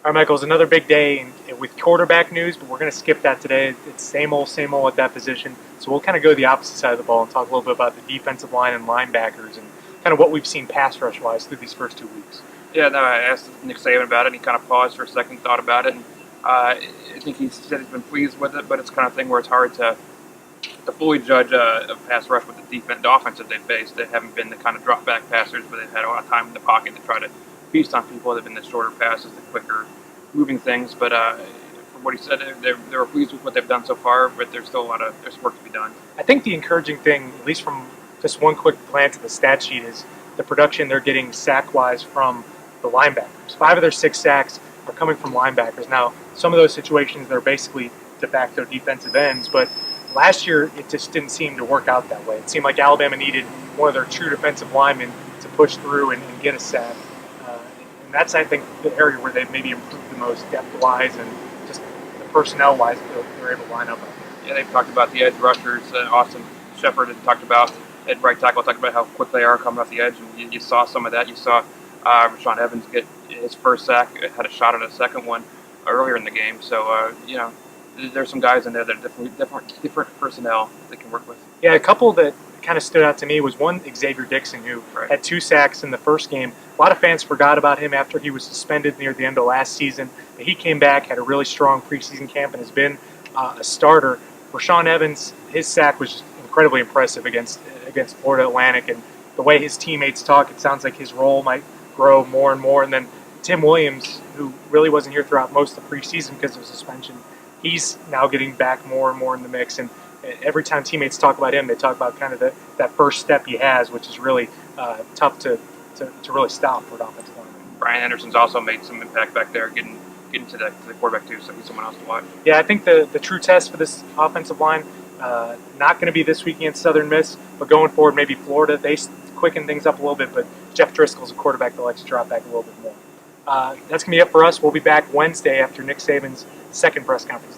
All right, Michael, it's another big day with quarterback news, but we're going to skip that today. It's same old at that position. So we'll kind of go to the opposite side of the ball and talk a little bit about the defensive line and linebackers and kind of what we've seen pass rush-wise through these first 2 weeks. Yeah, no, I asked Nick Saban about it, and he kind of paused for a second, thought about it, and I think he said he's been pleased with it, but it's kind of thing where it's hard to fully judge a pass rush with the offense that they faced. They haven't been the kind of drop back passers, but they've had a lot of time in the pocket to try to feast on people. They've been the shorter passes, the quicker moving things. But from what he said, they were pleased with what they've done so far, but there's still there's work to be done. I think the encouraging thing, at least from just one quick glance at the stat sheet, is the production they're getting sack-wise from the linebackers. 5 of their 6 sacks are coming from linebackers. Now, some of those situations, they're basically de facto defensive ends, but last year it just didn't seem to work out that way. It seemed like Alabama needed one of their true defensive linemen to push through and get a sack. And that's, I think, the area where they've maybe improved the most depth-wise and just the personnel-wise that they're able to line up. Yeah, they've talked about the edge rushers. Austin Shepard had talked about, at right tackle, talked about how quick they are coming off the edge, and you saw some of that. You saw Rashaan Evans get his first sack, had a shot at a second one earlier in the game. So, there's some guys in there that are different personnel that can work with. Yeah, a couple that kind of stood out to me was one, Xavier Dixon, who had 2 sacks in the first game. A lot of fans forgot about him after he was suspended near the end of last season. But he came back, had a really strong preseason camp, and has been a starter. Rashaan Evans, his sack was just incredibly impressive against Florida Atlantic, and the way his teammates talk, it sounds like his role might grow more and more. And then Tim Williams, who really wasn't here throughout most of the preseason because of suspension, he's now getting back more and more in the mix. And every time teammates talk about him, they talk about kind of that first step he has, which is really tough to really stop for an offensive lineman. Brian Anderson's also made some impact back there, getting to the quarterback too, so he's someone else to watch. Yeah, I think the true test for this offensive line, not going to be this week against Southern Miss, but going forward, maybe Florida. They quicken things up a little bit, but Jeff Driscoll's a quarterback that likes to drop back a little bit more. That's going to be it for us. We'll be back Wednesday after Nick Saban's second press conference.